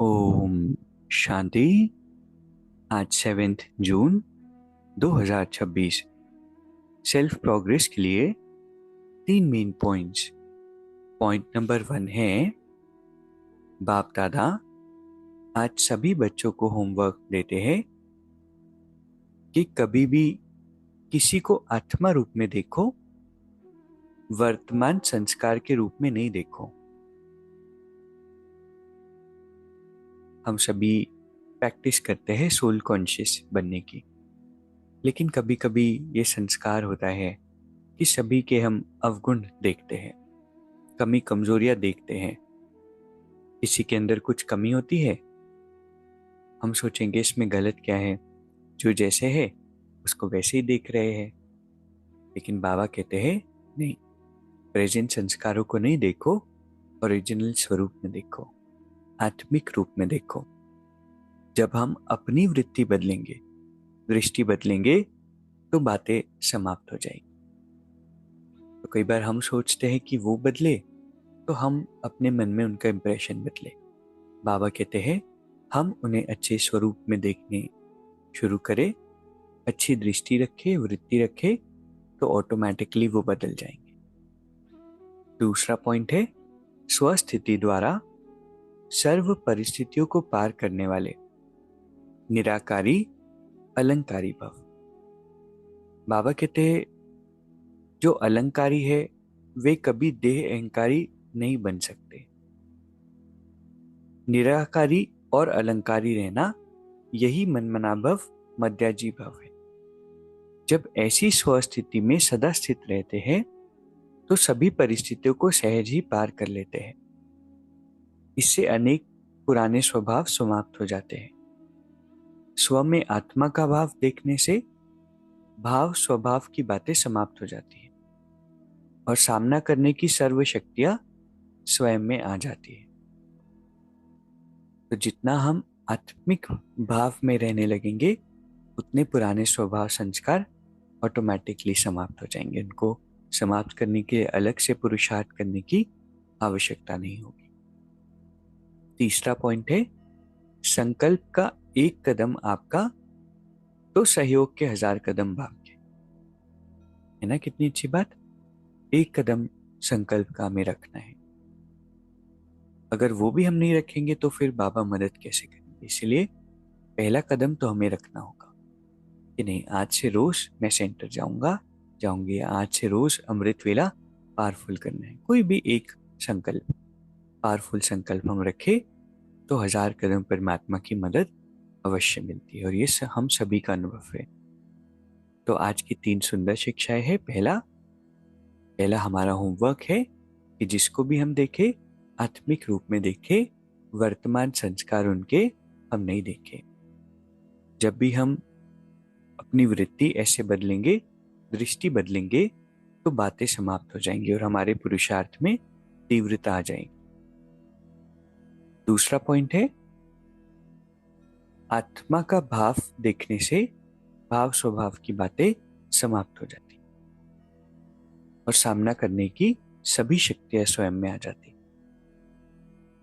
ओम शांति। आज 7 जून 2026 self progress के लिए 3 मेन पॉइंट्स। पॉइंट नंबर 1 है, बाप दादा आज सभी बच्चों को होमवर्क देते हैं कि कभी भी किसी को आत्मा रूप में देखो, वर्तमान संस्कार के रूप में नहीं देखो। हम सभी प्रैक्टिस करते हैं सोल कॉन्शियस बनने की, लेकिन कभी कभी ये संस्कार होता है कि सभी के हम अवगुण देखते हैं, कमी कमजोरियां देखते हैं। किसी के अंदर कुछ कमी होती है, हम सोचेंगे इसमें गलत क्या है, जो जैसे है उसको वैसे ही देख रहे हैं। लेकिन बाबा कहते हैं नहीं, प्रेजेंट संस्कारों को नहीं देखो, ओरिजिनल स्वरूप में देखो, आत्मिक रूप में देखो। जब हम अपनी वृत्ति बदलेंगे, दृष्टि बदलेंगे, तो बातें समाप्त हो जाएगी। तो कई बार हम सोचते हैं कि वो बदले, तो हम अपने मन में उनका इंप्रेशन बदले। बाबा कहते हैं हम उन्हें अच्छे स्वरूप में देखने शुरू करें, अच्छी दृष्टि रखे, वृत्ति रखे, तो ऑटोमेटिकली वो बदल जाएंगे। दूसरा पॉइंट है, स्वस्थिति द्वारा सर्व परिस्थितियों को पार करने वाले निराकारी अलंकारी भव। बाबा कहते हैं जो अलंकारी है वे कभी देह अहंकारी नहीं बन सकते। निराकारी और अलंकारी रहना, यही मनमना भव मध्याजी भव है। जब ऐसी स्वस्थिति में सदा स्थित रहते हैं तो सभी परिस्थितियों को सहज ही पार कर लेते हैं। इससे अनेक पुराने स्वभाव समाप्त हो जाते हैं। स्व में आत्मा का भाव देखने से भाव स्वभाव की बातें समाप्त हो जाती हैं और सामना करने की सर्व शक्तियां स्वयं में आ जाती है। तो जितना हम आत्मिक भाव में रहने लगेंगे, उतने पुराने स्वभाव संस्कार ऑटोमेटिकली समाप्त हो जाएंगे। उनको समाप्त करने के लिए अलग से पुरुषार्थ करने की आवश्यकता नहीं होगी। तीसरा पॉइंट है, संकल्प का एक कदम आपका तो सहयोग के 1000 कदम भाग के। है ना, कितनी अच्छी बात। एक कदम संकल्प का हमें रखना है। अगर वो भी हम नहीं रखेंगे तो फिर बाबा मदद कैसे करेंगे। इसलिए पहला कदम तो हमें रखना होगा कि नहीं, आज से रोज मैं सेंटर जाऊंगी, आज से रोज अमृत वेला पावरफुल करना है। कोई भी एक संकल्प, पावरफुल संकल्प हम रखें तो 1000 कदम परमात्मा की मदद अवश्य मिलती है, और ये हम सभी का अनुभव है। तो आज की 3 सुंदर शिक्षाएं हैं। पहला हमारा होमवर्क है कि जिसको भी हम देखें आत्मिक रूप में देखें, वर्तमान संस्कार उनके हम नहीं देखें। जब भी हम अपनी वृत्ति ऐसे बदलेंगे, दृष्टि बदलेंगे, तो बातें समाप्त हो जाएंगी और हमारे पुरुषार्थ में तीव्रता आ जाएगी। दूसरा पॉइंट है, आत्मा का भाव देखने से भाव स्वभाव की बातें समाप्त हो जाती और सामना करने की सभी शक्तियां स्वयं में आ जाती।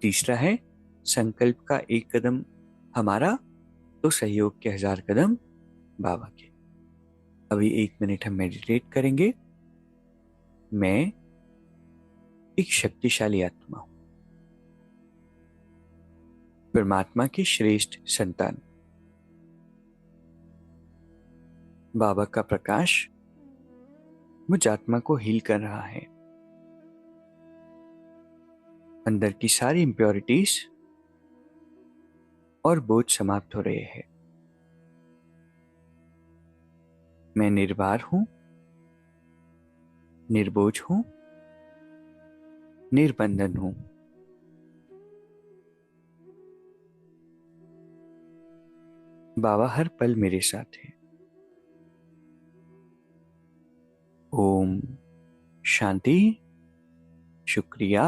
तीसरा है, संकल्प का एक कदम हमारा तो सहयोग के 1000 कदम बाबा के। अभी 1 मिनट हम मेडिटेट करेंगे। मैं एक शक्तिशाली आत्मा हूं, परमात्मा की श्रेष्ठ संतान। बाबा का प्रकाश मुझ आत्मा को हील कर रहा है। अंदर की सारी इम्प्योरिटीज और बोझ समाप्त हो रहे हैं। मैं निर्भर हूं, निर्बोझ हूं, निर्बंधन हूं। बाबा हर पल मेरे साथ है। ओम शांति। शुक्रिया,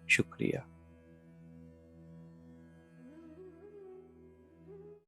शुक्रिया।